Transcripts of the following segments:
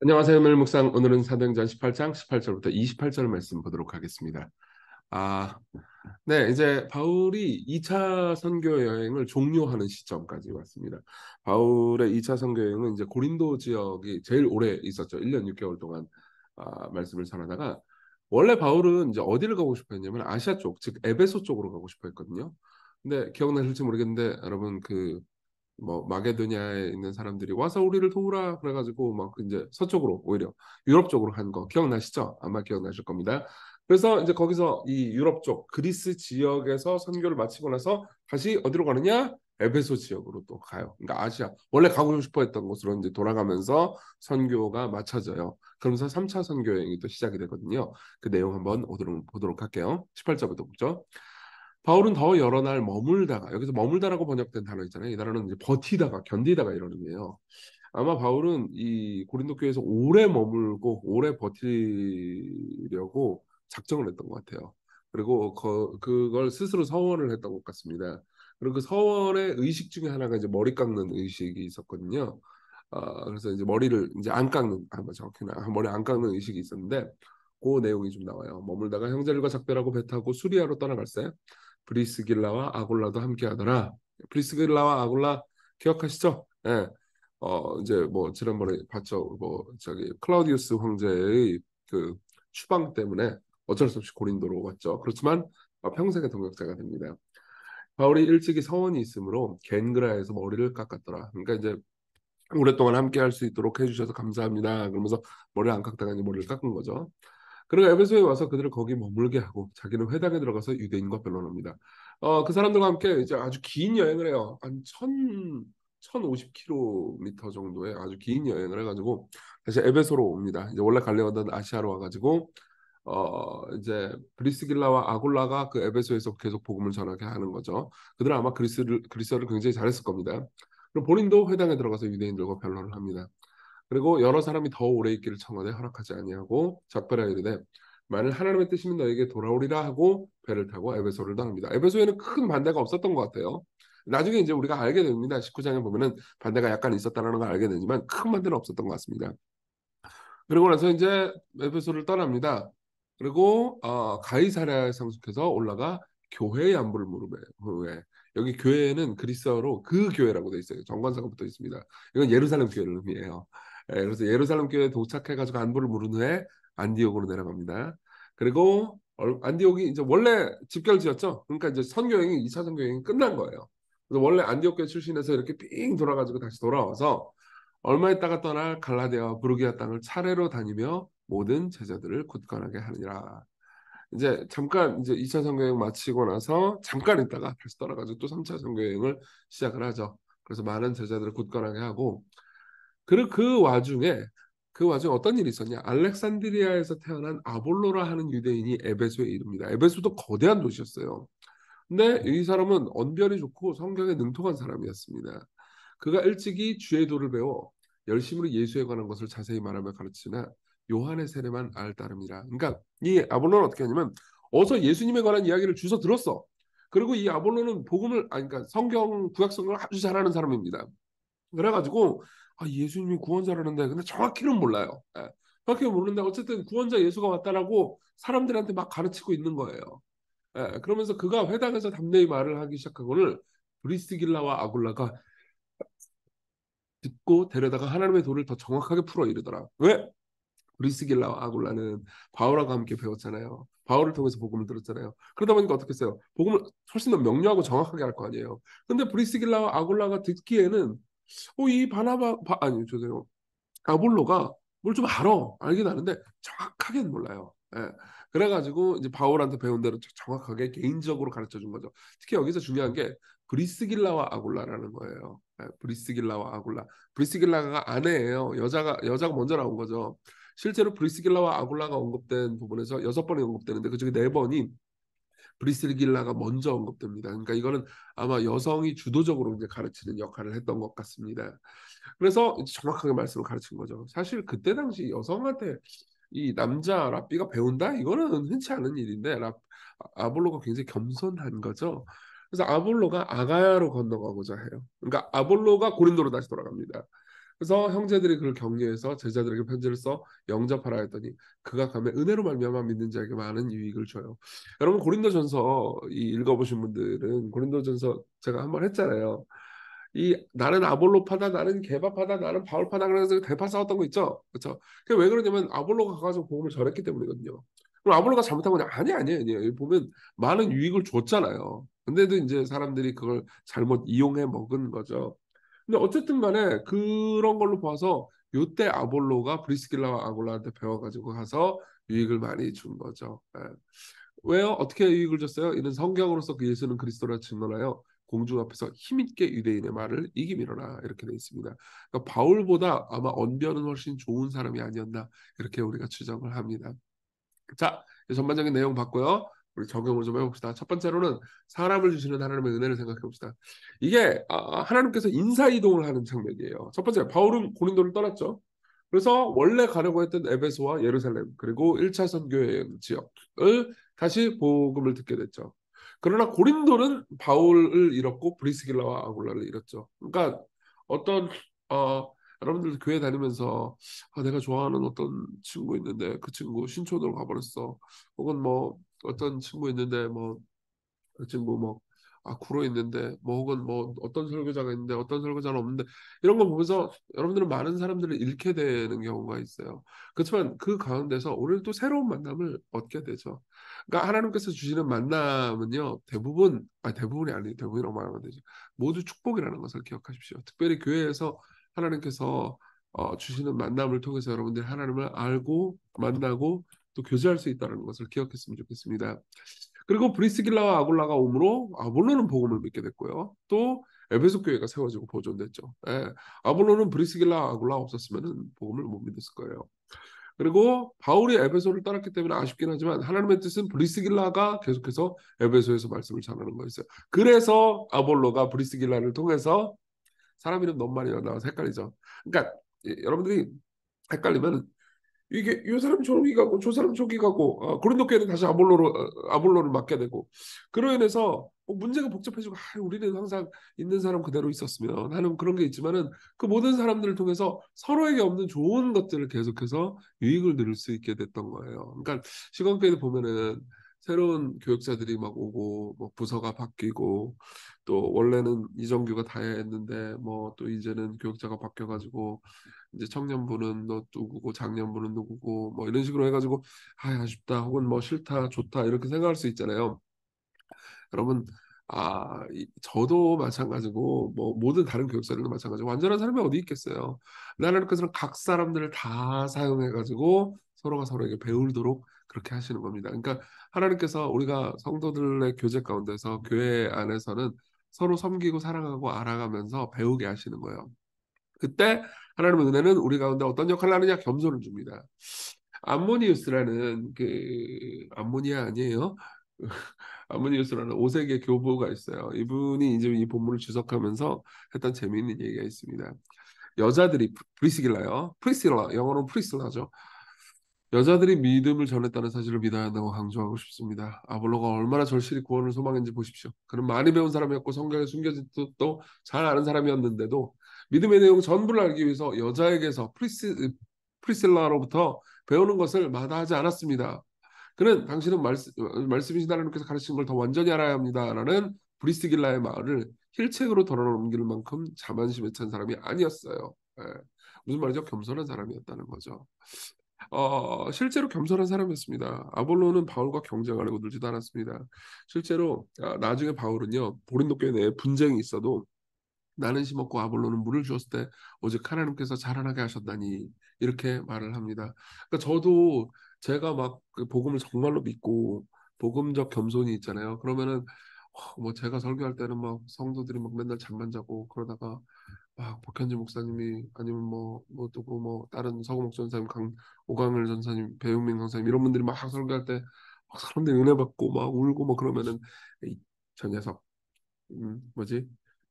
안녕하세요. 오늘 묵상 오늘은 사도행전 18장 18절부터 28절 말씀 보도록 하겠습니다. 아, 네, 이제 바울이 2차 선교 여행을 종료하는 시점까지 왔습니다. 바울의 2차 선교 여행은 이제 고린도 지역이 제일 오래 있었죠. 1년 6개월 동안 말씀을 전하다가 원래 바울은 이제 어디를 가고 싶어 했냐면 아시아 쪽, 즉 에베소 쪽으로 가고 싶어 했거든요. 근데 기억나실지 모르겠는데 여러분 뭐 마게도냐에 있는 사람들이 와서 우리를 도우라 그래가지고 막 이제 서쪽으로 오히려 유럽 쪽으로 한 거 기억나시죠? 아마 기억나실 겁니다. 그래서 이제 거기서 이 유럽 쪽 그리스 지역에서 선교를 마치고 나서 다시 어디로 가느냐? 에베소 지역으로 또 가요. 그러니까 아시아 원래 가고 싶어 했던 곳으로 이제 돌아가면서 선교가 마쳐져요. 그러면서 3차 선교 여행이 또 시작이 되거든요. 그 내용 한번 보도록 할게요. 18절부터 보죠. 바울은 더 여러 날 머물다가 여기서 머물다라고 번역된 단어 있잖아요. 이 단어는 이제 버티다가 견디다가 이런 의미예요. 아마 바울은 이 고린도 교회에서 오래 머물고 오래 버티려고 작정을 했던 것 같아요. 그리고 그걸 스스로 서원을 했던 것 같습니다. 그리고 그 서원의 의식 중에 하나가 이제 머리 깎는 의식이 있었거든요. 그래서 이제 머리를 이제 안 깎는, 정확히는 머리 안 깎는 의식이 있었는데 그 내용이 좀 나와요. 머물다가 형제들과 작별하고 배 타고 수리아로 떠나갈세. 브리스길라와 아골라도 함께하더라. 브리스길라와 아골라 기억하시죠? 예. 이제 뭐 지난번에 봤죠. 뭐 저기 클라우디우스 황제의 그 추방 때문에 어쩔 수 없이 고린도로 왔죠. 그렇지만 평생의 동역자가 됩니다. 바울이 일찍이 서원이 있으므로 겐그라에서 머리를 깎았더라. 그러니까 이제 오랫동안 함께 할 수 있도록 해주셔서 감사합니다. 그러면서 머리를 안 깎다가 이제 머리를 깎은 거죠. 그리고 에베소에 와서 그들을 거기 머물게 하고 자기는 회당에 들어가서 유대인과 변론합니다. 그 사람들과 함께 이제 아주 긴 여행을 해요. 한 1050km 정도의 아주 긴 여행을 해가지고 다시 에베소로 옵니다. 이제 원래 가려던 아시아로 와가지고 이제 브리스길라와 아굴라가 그 에베소에서 계속 복음을 전하게 하는 거죠. 그들은 아마 그리스어를 굉장히 잘했을 겁니다. 그리고 본인도 회당에 들어가서 유대인들과 변론을 합니다. 그리고 여러 사람이 더 오래 있기를 청하되 허락하지 아니하고 작별하여 이르되 만일 하나님의 뜻이면 너에게 돌아오리라 하고 배를 타고 에베소를 떠납니다. 에베소에는 큰 반대가 없었던 것 같아요. 나중에 이제 우리가 알게 됩니다. 19장에 보면은 반대가 약간 있었다는 걸 알게 되지만 큰 반대는 없었던 것 같습니다. 그리고 나서 이제 에베소를 떠납니다. 그리고 가이사랴에 상륙해서 올라가 교회의 안부를 물음에 후에 여기 교회는 그리스어로 그 교회라고 돼 있어요. 정관사가 붙어 있습니다. 이건 예루살렘 교회를 의미해요. 그래서 예루살렘 교회에 도착해가지고 안부를 물은 후에 안디옥으로 내려갑니다. 그리고 안디옥이 이제 원래 집결지였죠. 그러니까 이제 선교행이 2차 선교행이 끝난 거예요. 그래서 원래 안디옥 교회 출신에서 이렇게 삥 돌아가지고 다시 돌아와서 얼마 있다가 떠날 갈라디아와 부르기아 땅을 차례로 다니며 모든 제자들을 굳건하게 하느니라. 이제 잠깐 이제 2차 선교여행 마치고 나서 잠깐 있다가 다시 떠나가지고 또 3차 선교여행을 시작을 하죠. 그래서 많은 제자들을 굳건하게 하고 그리고 그 와중에 어떤 일이 있었냐? 알렉산드리아에서 태어난 아볼로라 하는 유대인이 에베소에 이릅니다. 에베소도 거대한 도시였어요. 근데 이 사람은 언변이 좋고 성경에 능통한 사람이었습니다. 그가 일찍이 주의 도를 배워 열심으로 예수에 관한 것을 자세히 말하며 가르치나 요한의 세례만 알 따름이라. 그러니까 이 아볼로는 어떻게 하냐면 어서 예수님에 관한 이야기를 주워 들었어. 그리고 이 아볼로는 복음을 그러니까 성경 구약 성경을 아주 잘하는 사람입니다. 그래가지고 예수님이 구원자라는데 근데 정확히는 몰라요. 정확히 모르는데 어쨌든 구원자 예수가 왔다라고 사람들한테 막 가르치고 있는 거예요. 그러면서 그가 회당에서 담대히 말을 하기 시작하고는 브리스길라와 아굴라가 듣고 데려다가 하나님의 도를 더 정확하게 풀어 이르더라. 왜? 브리스길라와 아굴라는 바울과 함께 배웠잖아요. 바울을 통해서 복음을 들었잖아요. 그러다 보니까 어떻게 했어요? 복음을 훨씬 더 명료하고 정확하게 할 거 아니에요. 근데 브리스길라와 아굴라가 듣기에는 이 아니 죄송해요. 아볼로가 뭘 좀 알긴 아는데 정확하게는 몰라요. 그래가지고 이제 바울한테 배운 대로 정확하게 개인적으로 가르쳐 준 거죠. 특히 여기서 중요한 게 브리스길라와 아굴라라는 거예요. 브리스길라와 아굴라. 브리스길라가 아내예요. 여자가 먼저 나온 거죠. 실제로 브리스길라와 아굴라가 언급된 부분에서 6번이 언급되는데 그중에 4번이 브리스길라가 먼저 언급됩니다. 그러니까 이거는 아마 여성이 주도적으로 이제 가르치는 역할을 했던 것 같습니다. 그래서 이제 정확하게 말씀을 가르친 거죠. 사실 그때 당시 여성한테 이 남자 랍비가 배운다? 이거는 흔치 않은 일인데 아볼로가 굉장히 겸손한 거죠. 그래서 아볼로가 아가야로 건너가고자 해요. 그러니까 아볼로가 고린도로 다시 돌아갑니다. 그래서 형제들이 그를 격려해서 제자들에게 편지를 써 영접하라 했더니 그가 가면 은혜로 말미암아 믿는 자에게 많은 유익을 줘요. 여러분 고린도전서 읽어보신 분들은 고린도전서 제가 한번 했잖아요. 이 나는 아볼로파다, 나는 개바파다, 나는 바울파다 그래서 대파 싸웠던 거 있죠, 그렇죠? 그게 왜 그러냐면 아볼로가 가가지고 복음을 전했기 때문이거든요. 그럼 아볼로가 잘못한 거냐? 아니에요. 여기 보면 많은 유익을 줬잖아요. 근데도 이제 사람들이 그걸 잘못 이용해 먹은 거죠. 근데 어쨌든 간에 그런 걸로 봐서 요때 아볼로가 브리스길라와 아굴라한테 배워가지고 가서 유익을 많이 준 거죠. 예. 왜요? 어떻게 유익을 줬어요? 이는 성경으로서 그 예수는 그리스도라 증언하여 공중 앞에서 힘있게 유대인의 말을 이기미로라 이렇게 돼 있습니다. 그러니까 바울보다 아마 언변은 훨씬 좋은 사람이 아니었나 이렇게 우리가 추정을 합니다. 자, 전반적인 내용 봤고요. 우리 적용을 좀 해봅시다. 첫 번째로는 사람을 주시는 하나님의 은혜를 생각해 봅시다. 이게 하나님께서 인사이동을 하는 장면이에요. 첫 번째, 바울은 고린도를 떠났죠. 그래서 원래 가려고 했던 에베소와 예루살렘 그리고 1차 선교의 지역을 다시 복음을 듣게 됐죠. 그러나 고린도는 바울을 잃었고 브리스길라와 아굴라를 잃었죠. 그러니까 어떤 여러분들 교회 다니면서 내가 좋아하는 어떤 친구 있는데 그 친구 신촌으로 가버렸어. 혹은 뭐 어떤 친구 있는데 뭐 그 친구 뭐 구로 있는데 뭐 혹은 뭐 어떤 설교자가 있는데 어떤 설교자는 없는데 이런 거 보면서 여러분들은 많은 사람들을 잃게 되는 경우가 있어요. 그렇지만 그 가운데서 우리는 또 새로운 만남을 얻게 되죠. 그러니까 하나님께서 주시는 만남은요 대부분이 아니에요. 대부분이라고 말하면 되죠. 모두 축복이라는 것을 기억하십시오. 특별히 교회에서 하나님께서 주시는 만남을 통해서 여러분들이 하나님을 알고 만나고 또 교제할 수 있다는 것을 기억했으면 좋겠습니다. 그리고 브리스길라와 아굴라가 오므로 아볼로는 복음을 믿게 됐고요. 또 에베소 교회가 세워지고 보존됐죠. 예. 아볼로는 브리스길라 아굴라 없었으면 복음을 못 믿었을 거예요. 그리고 바울이 에베소를 떠났기 때문에 아쉽긴 하지만 하나님의 뜻은 브리스길라가 계속해서 에베소에서 말씀을 전하는 거였어요. 그래서 아볼로가 브리스길라를 통해서 사람 이름 너무 많이 나와서 헷갈리죠. 그러니까 여러분들이 헷갈리면 이게 이 사람 저기 가고 저 사람 저기 가고 고린도 교회는 다시 아볼로를 맡게 되고 그로 인해서 뭐 문제가 복잡해지고 우리는 항상 있는 사람 그대로 있었으면 하는 그런 게 있지만은 그 모든 사람들을 통해서 서로에게 없는 좋은 것들을 계속해서 유익을 누릴 수 있게 됐던 거예요. 그러니까 시건교회 보면은 새로운 교육자들이 막 오고 뭐 부서가 바뀌고 또 원래는 이정규가 다 했는데 뭐 또 이제는 교육자가 바뀌어가지고 이제 청년부는 너 누구고 장년부는 누구고 뭐 이런 식으로 해가지고 아쉽다 혹은 뭐 싫다 좋다 이렇게 생각할 수 있잖아요. 여러분 저도 마찬가지고 뭐 모든 다른 교육자들도 마찬가지고 완전한 사람이 어디 있겠어요. 하나님께서는 각 사람들을 다 사용해가지고 서로가 서로에게 배울도록 그렇게 하시는 겁니다. 그러니까 하나님께서 우리가 성도들의 교제 가운데서 교회 안에서는 서로 섬기고 사랑하고 알아가면서 배우게 하시는 거예요. 그때 하나님의 은혜는 우리 가운데 어떤 역할을 하느냐? 겸손을 줍니다. 암모니우스라는 암모니아 아니에요? 암모니우스라는 5세기 교부가 있어요. 이분이 이제 이 본문을 주석하면서 했던 재미있는 얘기가 있습니다. 여자들이 프리스길라요. 프리스길라 영어로는 프리스라죠. 여자들이 믿음을 전했다는 사실을 믿어야 한다고 강조하고 싶습니다. 아볼로가 얼마나 절실히 구원을 소망했는지 보십시오. 그는 많이 배운 사람이었고 성경에 숨겨진 뜻도 잘 아는 사람이었는데도 믿음의 내용 전부를 알기 위해서 여자에게서 프리실라로부터 배우는 것을 마다하지 않았습니다. 그는 당신은 말씀이신 하나님께서 가르친 걸 더 완전히 알아야 합니다라는 브리스길라의 말을 힐책으로 덜어넘길 만큼 자만심에 찬 사람이 아니었어요. 예. 무슨 말이죠? 겸손한 사람이었다는 거죠. 실제로 겸손한 사람이었습니다. 아볼로는 바울과 경쟁하려고 들지도 않았습니다. 실제로 나중에 바울은요 고린도 교회 내에 분쟁이 있어도 나는 심었고 아볼로는 물을 주었을 때 오직 하나님께서 자라나게 하셨다니 이렇게 말을 합니다. 그러니까 저도 제가 막그 복음을 정말로 믿고 복음적 겸손이 있잖아요. 그러면은 뭐 제가 설교할 때는 막 성도들이 막 맨날 잠만 자고 그러다가 막 박현진 목사님이 아니면 뭐 또고 뭐 다른 서구목 전사님 오광일 전사님 배용민 강사님 이런 분들이 막 설교할 때 막 사람들이 은혜 받고 막 울고 뭐 그러면은 저 녀석 뭐지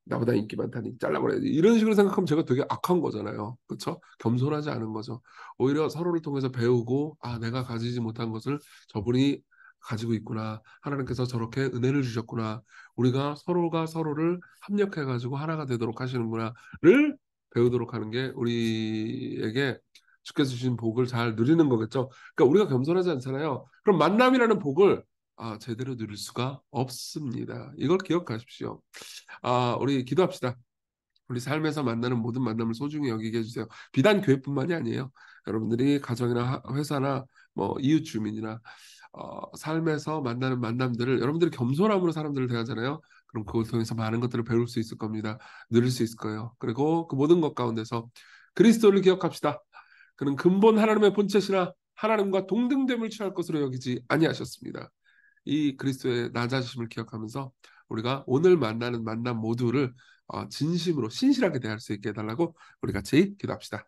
나보다 인기 많다니 잘라버려야지 이런 식으로 생각하면 제가 되게 악한 거잖아요. 그렇죠? 겸손하지 않은 거죠. 오히려 서로를 통해서 배우고 내가 가지지 못한 것을 저분이 가지고 있구나. 하나님께서 저렇게 은혜를 주셨구나. 우리가 서로가 서로를 합력해 가지고 하나가 되도록 하시는구나를 배우도록 하는 게 우리에게 주께서 주신 복을 잘 누리는 거겠죠. 그러니까 우리가 겸손하지 않잖아요. 그럼 만남이라는 복을 제대로 누릴 수가 없습니다. 이걸 기억하십시오. 우리 기도합시다. 우리 삶에서 만나는 모든 만남을 소중히 여기게 해주세요. 비단 교회뿐만이 아니에요. 여러분들이 가정이나 회사나 뭐 이웃 주민이나 삶에서 만나는 만남들을 여러분들이 겸손함으로 사람들을 대하잖아요. 그럼 그걸 통해서 많은 것들을 배울 수 있을 겁니다. 누릴 수 있을 거예요. 그리고 그 모든 것 가운데서 그리스도를 기억합시다. 그는 근본 하나님의 본체시나 하나님과 동등됨을 취할 것으로 여기지 아니하셨습니다. 이 그리스도의 낮아지심을 기억하면서 우리가 오늘 만나는 만남 모두를 진심으로 신실하게 대할 수 있게 해달라고 우리 같이 기도합시다.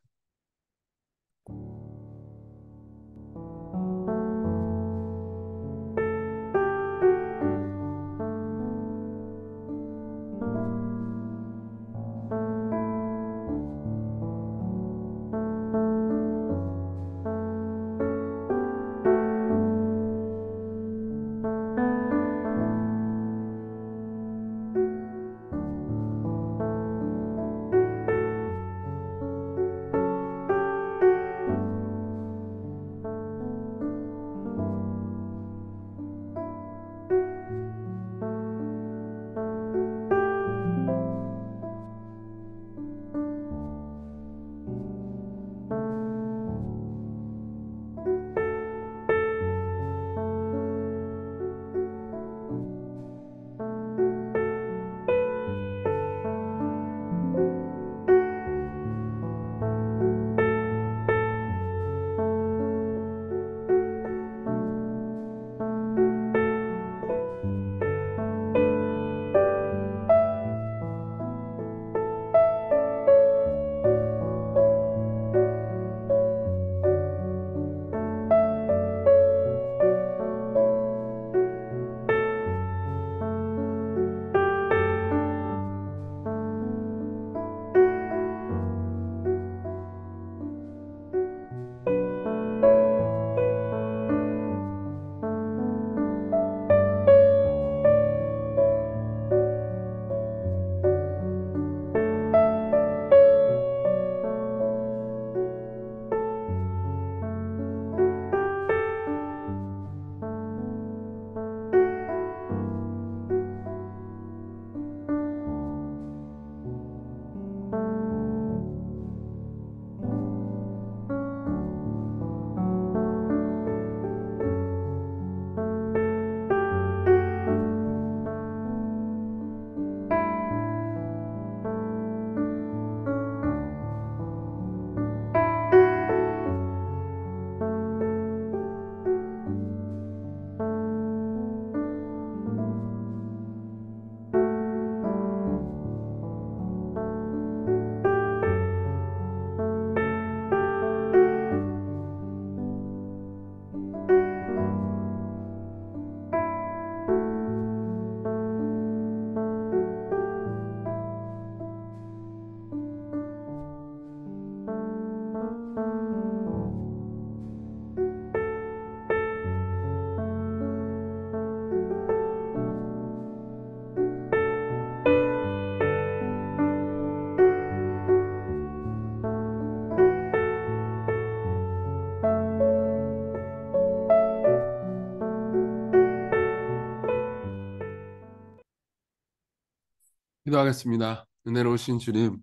기도하겠습니다. 은혜로우신 주님,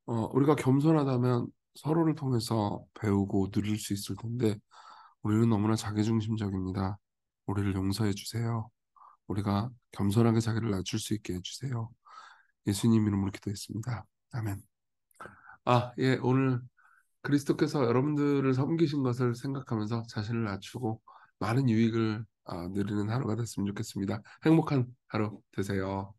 우리가 겸손하다면 서로를 통해서 배우고 누릴 수 있을 텐데 우리는 너무나 자기중심적입니다. 우리를 용서해 주세요. 우리가 겸손하게 자기를 낮출 수 있게 해주세요. 예수님 이름으로 기도했습니다. 아멘. 예, 오늘 그리스도께서 여러분들을 섬기신 것을 생각하면서 자신을 낮추고 많은 유익을 누리는 하루가 됐으면 좋겠습니다. 행복한 하루 되세요.